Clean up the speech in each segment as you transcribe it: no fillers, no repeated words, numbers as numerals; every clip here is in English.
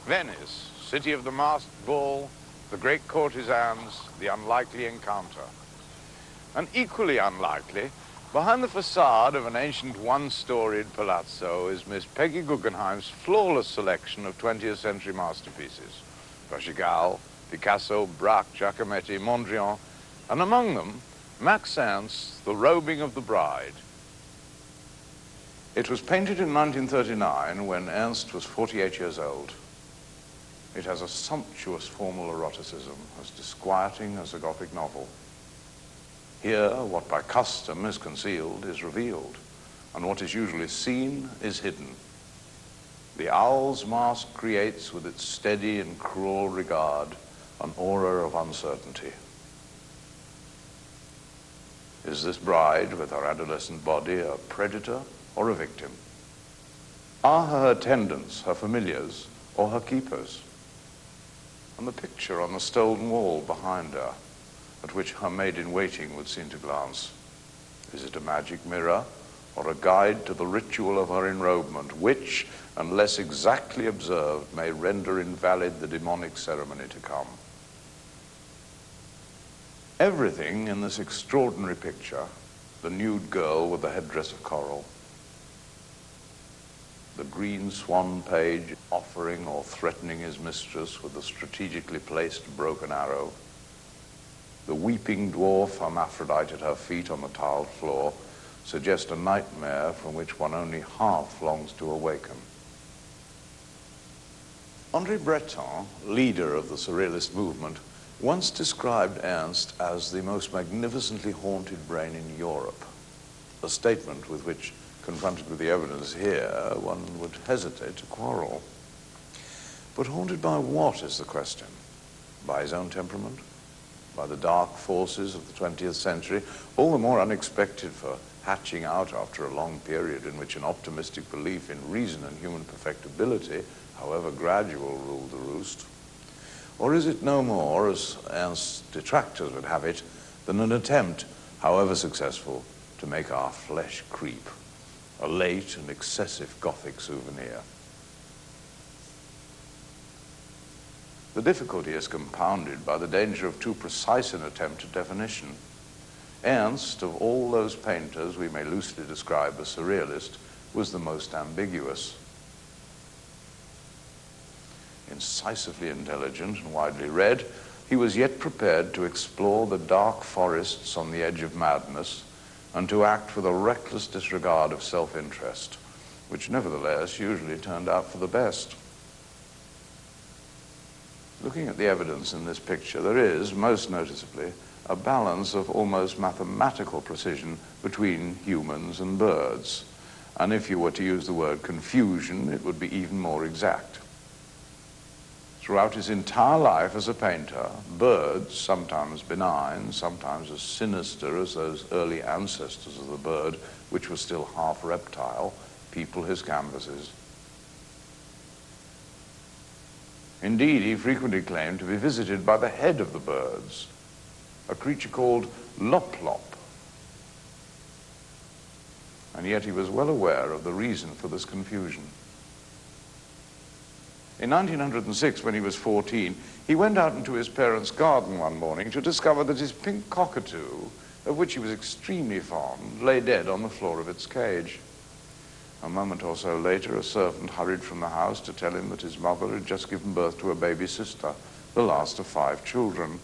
Venice, city of the masked ball, the great courtesans, the unlikely encounter. And equally unlikely, behind the facade of an ancient one-storied palazzo is Miss Peggy Guggenheim's flawless selection of 20th century masterpieces. Chagall, Picasso, Braque, Giacometti, Mondrian, and among them, Max Ernst's The Robing of the Bride. It was painted in 1939 when Ernst was 48 years old. It has a sumptuous formal eroticism, as disquieting as a Gothic novel. Here, what by custom is concealed is revealed, and what is usually seen is hidden. The owl's mask creates, with its steady and cruel regard, an aura of uncertainty. Is this bride, with her adolescent body, a predator or a victim? Are her attendants her familiars or her keepers? And the picture on the stone wall behind her, at which her maid-in-waiting would seem to glance, is it a magic mirror or a guide to the ritual of her enrobement, which, unless exactly observed, may render invalid the demonic ceremony to come? Everything in this extraordinary picture, the nude girl with the headdress of coral, the green swan page offering or threatening his mistress with a strategically placed broken arrow, the weeping dwarf hermaphrodite at her feet on the tiled floor, suggest a nightmare from which one only half longs to awaken. André Breton, leader of the Surrealist movement, once described Ernst as the most magnificently haunted brain in Europe, a statement with which, confronted with the evidence here, one would hesitate to quarrel. But haunted by what is the question? By his own temperament? By the dark forces of the 20th century, all the more unexpected for hatching out after a long period in which an optimistic belief in reason and human perfectibility, however gradual, ruled the roost? Or is it no more, as Ernst's detractors would have it, than an attempt, however successful, to make our flesh creep, a late and excessive Gothic souvenir? The difficulty is compounded by the danger of too precise an attempt at definition. Ernst, of all those painters we may loosely describe as surrealist, was the most ambiguous. Incisively intelligent and widely read, he was yet prepared to explore the dark forests on the edge of madness and to act with a reckless disregard of self-interest, which nevertheless usually turned out for the best. Looking at the evidence in this picture, there is, most noticeably, a balance of almost mathematical precision between humans and birds. And if you were to use the word confusion, it would be even more exact. Throughout his entire life as a painter, birds, sometimes benign, sometimes as sinister as those early ancestors of the bird, which was still half reptile, people his canvases. Indeed, he frequently claimed to be visited by the head of the birds, a creature called Lop-Lop. And yet he was well aware of the reason for this confusion. In 1906, when he was 14, he went out into his parents' garden one morning to discover that his pink cockatoo, of which he was extremely fond, lay dead on the floor of its cage. A moment or so later, a servant hurried from the house to tell him that his mother had just given birth to a baby sister, the last of 5 children.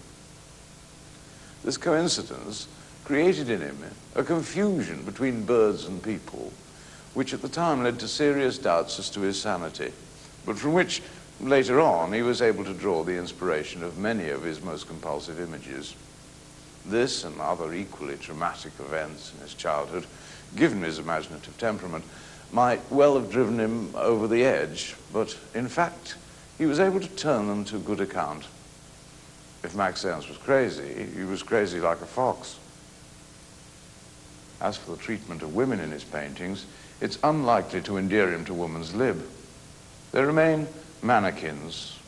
This coincidence created in him a confusion between birds and people, which at the time led to serious doubts as to his sanity, but from which, later on, he was able to draw the inspiration of many of his most compulsive images. This and other equally traumatic events in his childhood, given his imaginative temperament, might well have driven him over the edge, but in fact, he was able to turn them to good account. If Max Ernst was crazy, he was crazy like a fox. As for the treatment of women in his paintings, it's unlikely to endear him to woman's lib. They remain mannequins.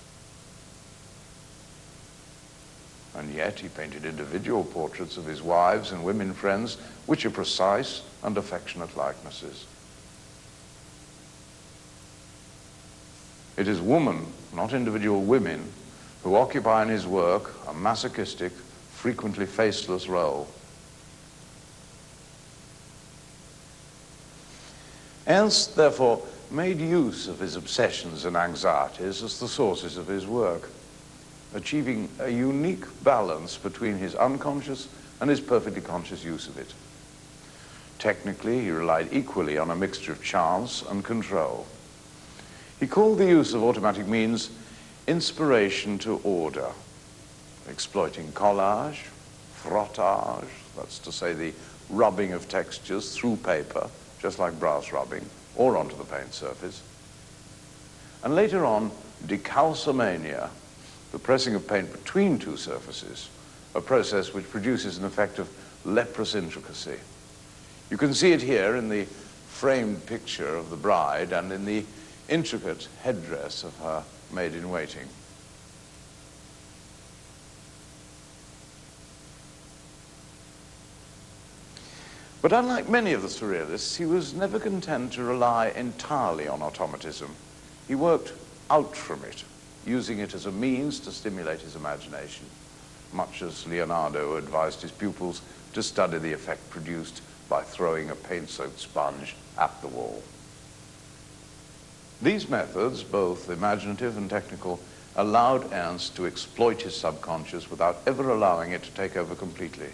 And yet he painted individual portraits of his wives and women friends, which are precise and affectionate likenesses. It is woman not individual women, who occupy in his work a masochistic, frequently faceless role. Ernst, therefore, made use of his obsessions and anxieties as the sources of his work, achieving a unique balance between his unconscious and his perfectly conscious use of it. Technically, he relied equally on a mixture of chance and control. He called the use of automatic means inspiration to order, exploiting collage, frottage, that's to say the rubbing of textures through paper, just like brass rubbing, or onto the paint surface. And later on, decalcomania, the pressing of paint between two surfaces, a process which produces an effect of leprous intricacy. You can see it here in the framed picture of the bride and in the intricate headdress of her maid-in-waiting. But unlike many of the surrealists, he was never content to rely entirely on automatism. He worked out from it, using it as a means to stimulate his imagination, much as Leonardo advised his pupils to study the effect produced by throwing a paint-soaked sponge at the wall. These methods, both imaginative and technical, allowed Ernst to exploit his subconscious without ever allowing it to take over completely.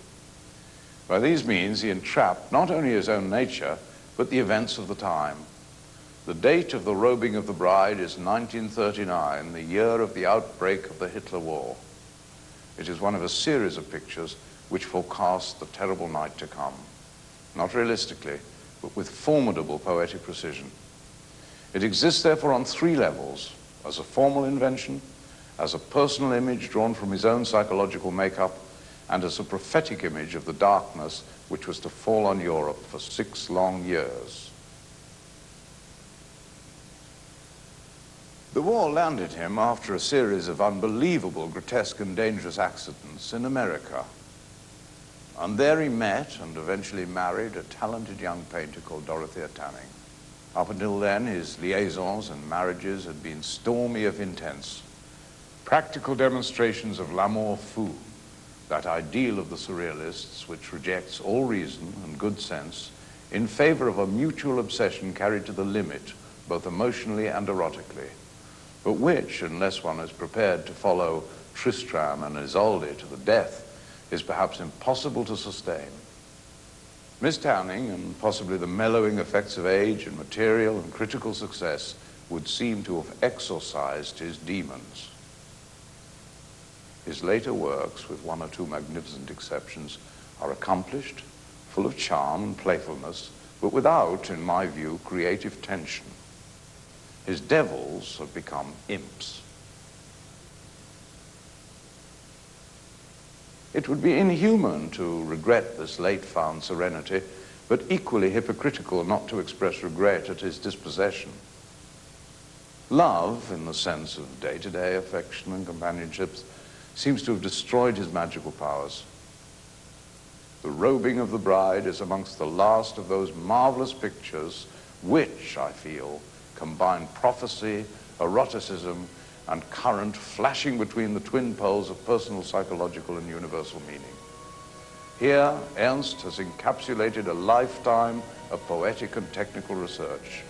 By these means, he entrapped not only his own nature, but the events of the time. The date of the robing of the bride is 1939, the year of the outbreak of the Hitler War. It is one of a series of pictures which forecast the terrible night to come, not realistically, but with formidable poetic precision. It exists, therefore, on three levels: as a formal invention, as a personal image drawn from his own psychological makeup, and as a prophetic image of the darkness which was to fall on Europe for 6 long years. The war landed him after a series of unbelievable, grotesque, and dangerous accidents in America. And there he met and eventually married a talented young painter called Dorothea Tanning. Up until then, his liaisons and marriages had been stormy if intense, practical demonstrations of l'amour fou, that ideal of the surrealists which rejects all reason and good sense in favor of a mutual obsession carried to the limit, both emotionally and erotically, but which, unless one is prepared to follow Tristram and Isolde to the death, is perhaps impossible to sustain. Miss Tanning, and possibly the mellowing effects of age and material and critical success, would seem to have exorcised his demons. His later works, with 1 or 2 magnificent exceptions, are accomplished, full of charm and playfulness, but without, in my view, creative tension. His devils have become imps. It would be inhuman to regret this late-found serenity, but equally hypocritical not to express regret at his dispossession. Love, in the sense of day-to-day affection and companionships, seems to have destroyed his magical powers. The Robing of the Bride is amongst the last of those marvelous pictures which, I feel, combine prophecy, eroticism, and current flashing between the twin poles of personal, psychological, and universal meaning. Here, Ernst has encapsulated a lifetime of poetic and technical research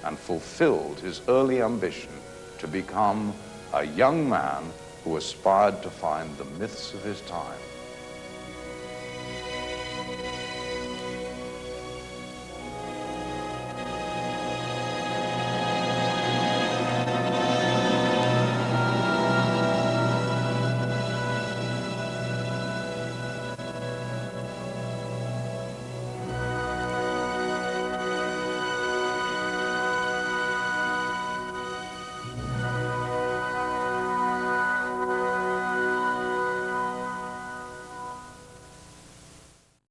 and fulfilled his early ambition to become a young man who aspired to find the myths of his time.